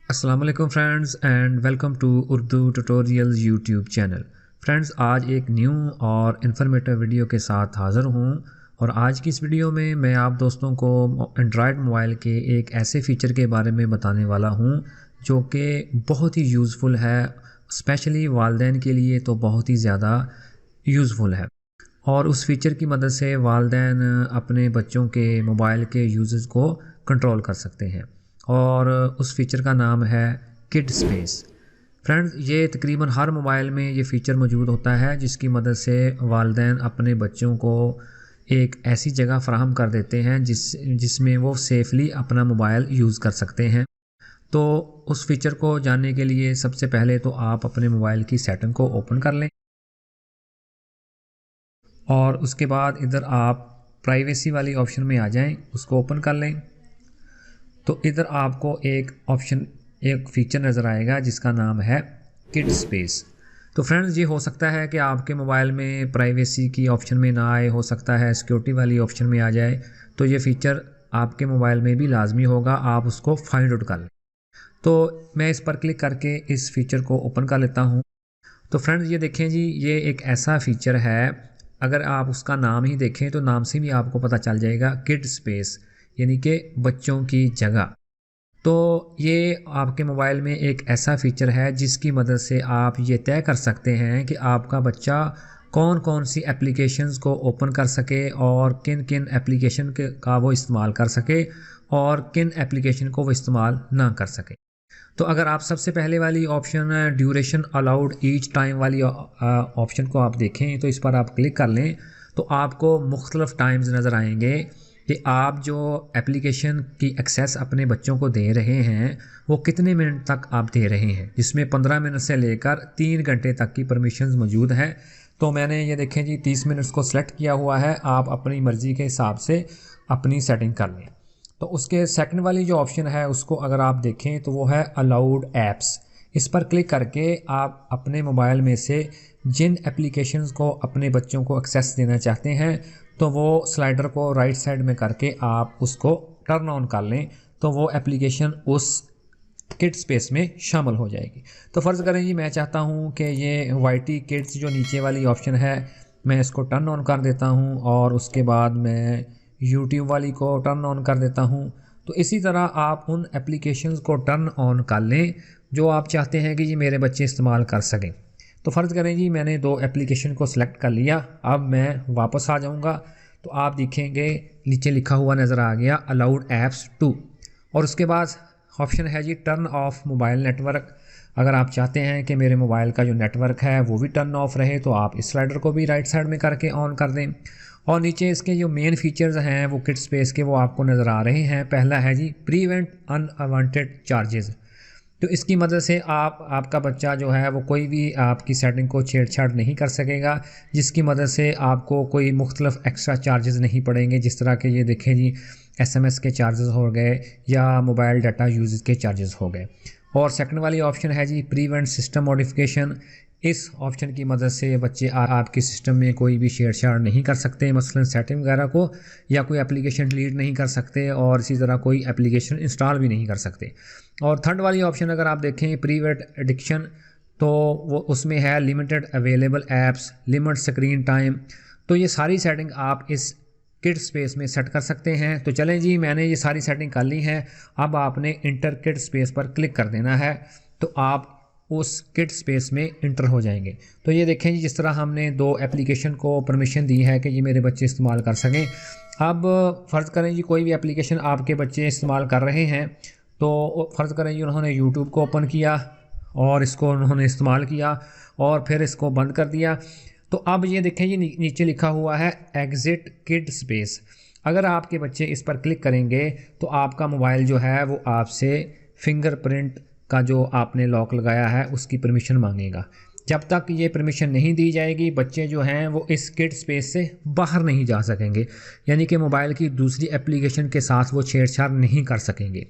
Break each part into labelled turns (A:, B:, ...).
A: अस्सलाम वालेकुम friends and welcome to Urdu tutorials YouTube channel. Friends, आज एक न्यू और इन्फॉर्मेटिव वीडियो के साथ हाज़िर हूँ और आज की इस वीडियो में मैं आप दोस्तों को एंड्रॉयड मोबाइल के एक ऐसे फ़ीचर के बारे में बताने वाला हूँ जो कि बहुत ही यूज़फुल है, स्पेशली वालिदैन के लिए तो बहुत ही ज़्यादा यूज़फुल है। और उस फ़ीचर की मदद से वालिदैन अपने बच्चों के मोबाइल के यूज़ेज़ को कंट्रोल कर सकते हैं और उस फ़ीचर का नाम है किड स्पेस। फ्रेंड्स, ये तकरीबन हर मोबाइल में ये फ़ीचर मौजूद होता है जिसकी मदद से वालिदैन अपने बच्चों को एक ऐसी जगह फ़राहम कर देते हैं जिसमें वो सेफ़ली अपना मोबाइल यूज़ कर सकते हैं। तो उस फ़ीचर को जानने के लिए सबसे पहले तो आप अपने मोबाइल की सेटिंग को ओपन कर लें और उसके बाद इधर आप प्राइवेसी वाली ऑप्शन में आ जाएं, उसको ओपन कर लें। तो इधर आपको एक फ़ीचर नज़र आएगा जिसका नाम है किड स्पेस। तो फ्रेंड्स, ये हो सकता है कि आपके मोबाइल में प्राइवेसी की ऑप्शन में ना आए, हो सकता है सिक्योरिटी वाली ऑप्शन में आ जाए। तो ये फ़ीचर आपके मोबाइल में भी लाजमी होगा, आप उसको फाइंड आउट कर लें। तो मैं इस पर क्लिक करके इस फ़ीचर को ओपन कर लेता हूँ। तो फ्रेंड्स, ये देखें जी, ये एक ऐसा फ़ीचर है, अगर आप उसका नाम ही देखें तो नाम से भी आपको पता चल जाएगा किड स्पेस, यानी कि बच्चों की जगह। तो ये आपके मोबाइल में एक ऐसा फ़ीचर है जिसकी मदद से आप ये तय कर सकते हैं कि आपका बच्चा कौन कौन सी एप्लीकेशंस को ओपन कर सके और किन किन एप्लीकेशन का वो इस्तेमाल कर सके और किन एप्लीकेशन को वो इस्तेमाल ना कर सके। तो अगर आप सबसे पहले वाली option duration allowed each time वाली ऑप्शन को आप देखें तो इस पर आप क्लिक कर लें तो आपको मुख्तलिफ़ टाइम्स नज़र आएंगे कि आप जो एप्लीकेशन की एक्सेस अपने बच्चों को दे रहे हैं वो कितने मिनट तक आप दे रहे हैं, जिसमें 15 मिनट से लेकर 3 घंटे तक की परमिशंस मौजूद है। तो मैंने ये देखें जी 30 मिनट्स को सिलेक्ट किया हुआ है, आप अपनी मर्ज़ी के हिसाब से अपनी सेटिंग कर लें। तो उसके सेकंड वाली जो ऑप्शन है उसको अगर आप देखें तो वो है अलाउड ऐप्स। इस पर क्लिक करके आप अपने मोबाइल में से जिन एप्लीकेशंस को अपने बच्चों को एक्सेस देना चाहते हैं तो वो स्लाइडर को राइट साइड में करके आप उसको टर्न ऑन कर लें, तो वो एप्लीकेशन उस किड स्पेस में शामिल हो जाएगी। तो फ़र्ज़ करें जी मैं चाहता हूँ कि ये वाईटी किड्स जो नीचे वाली ऑप्शन है मैं इसको टर्न ऑन कर देता हूँ और उसके बाद मैं यूट्यूब वाली को टर्न ऑन कर देता हूँ। तो इसी तरह आप उन एप्लीकेशंस को टर्न ऑन कर लें जो आप चाहते हैं कि ये मेरे बच्चे इस्तेमाल कर सकें। तो फ़र्ज़ करें जी मैंने 2 एप्लीकेशन को सिलेक्ट कर लिया, अब मैं वापस आ जाऊँगा तो आप देखेंगे नीचे लिखा हुआ नज़र आ गया अलाउड ऐप्स टू, और उसके बाद ऑप्शन है जी टर्न ऑफ मोबाइल नेटवर्क। अगर आप चाहते हैं कि मेरे मोबाइल का जो नेटवर्क है वो भी टर्न ऑफ रहे तो आप इस स्लाइडर को भी राइट साइड में करके ऑन कर दें। और नीचे इसके जो मेन फीचर्स हैं वो किड स्पेस के वो आपको नज़र आ रहे हैं। पहला है जी प्रीवेंट अनवांटेड चार्जेस। तो इसकी मदद से आपका बच्चा जो है वो कोई भी आपकी सेटिंग को छेड़छाड़ नहीं कर सकेगा, जिसकी मदद से आपको कोई मुख्तलिफ एक्स्ट्रा चार्जेस नहीं पड़ेंगे, जिस तरह के ये देखें जी एसएमएस के चार्जेस हो गए या मोबाइल डाटा यूज़ के चार्जेस हो गए। और सेकंड वाली ऑप्शन है जी प्रीवेंट सिस्टम मॉडिफिकेशन। इस ऑप्शन की मदद से बच्चे आपके सिस्टम में कोई भी छेड़छाड़ नहीं कर सकते, मसलन सेटिंग वगैरह को, या कोई एप्लीकेशन डिलीट नहीं कर सकते और इसी तरह कोई एप्लीकेशन इंस्टॉल भी नहीं कर सकते। और थर्ड वाली ऑप्शन अगर आप देखें प्रीवेंट एडिक्शन, तो वो उसमें है limited available apps, limit screen time. तो ये सारी सेटिंग आप इस किड स्पेस में सेट कर सकते हैं। तो चलें जी, मैंने ये सारी सेटिंग कर ली है, अब आपने इंटर किड स्पेस पर क्लिक कर देना है तो आप उस किड स्पेस में इंटर हो जाएंगे। तो ये देखें जी जिस तरह हमने 2 एप्लीकेशन को परमिशन दी है कि ये मेरे बच्चे इस्तेमाल कर सकें। अब फ़र्ज़ करें जी कोई भी एप्लीकेशन आपके बच्चे इस्तेमाल कर रहे हैं, तो फ़र्ज़ करें जी उन्होंने यूट्यूब को ओपन किया और इसको उन्होंने इस्तेमाल किया और फिर इसको बंद कर दिया। तो अब ये देखें जी नीचे लिखा हुआ है एग्ज़िट किड स्पेस। अगर आपके बच्चे इस पर क्लिक करेंगे तो आपका मोबाइल जो है वो आपसे फिंगरप्रिंट का जो आपने लॉक लगाया है उसकी परमिशन मांगेगा। जब तक ये परमिशन नहीं दी जाएगी बच्चे जो हैं वो इस किड स्पेस से बाहर नहीं जा सकेंगे, यानी कि मोबाइल की दूसरी एप्लीकेशन के साथ वो छेड़छाड़ नहीं कर सकेंगे।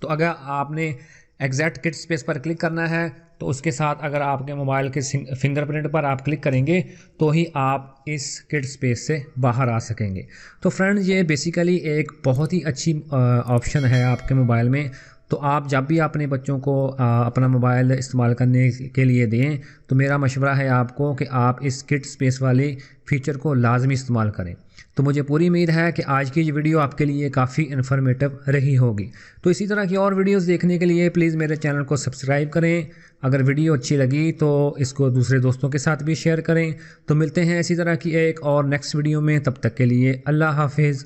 A: तो अगर आपने एग्जैक्ट किड स्पेस पर क्लिक करना है तो उसके साथ अगर आपके मोबाइल के फिंगरप्रिंट पर आप क्लिक करेंगे तो ही आप इस किड स्पेस से बाहर आ सकेंगे। तो फ्रेंड्स, ये बेसिकली एक बहुत ही अच्छी ऑप्शन है आपके मोबाइल में तो आप जब भी अपने बच्चों को अपना मोबाइल इस्तेमाल करने के लिए दें तो मेरा मशवरा है आपको कि आप इस किड स्पेस वाले फ़ीचर को लाजमी इस्तेमाल करें। तो मुझे पूरी उम्मीद है कि आज की ये वीडियो आपके लिए काफ़ी इन्फॉर्मेटिव रही होगी। तो इसी तरह की और वीडियोस देखने के लिए प्लीज़ मेरे चैनल को सब्सक्राइब करें। अगर वीडियो अच्छी लगी तो इसको दूसरे दोस्तों के साथ भी शेयर करें। तो मिलते हैं इसी तरह की एक और नेक्स्ट वीडियो में, तब तक के लिए अल्लाह हाफिज़।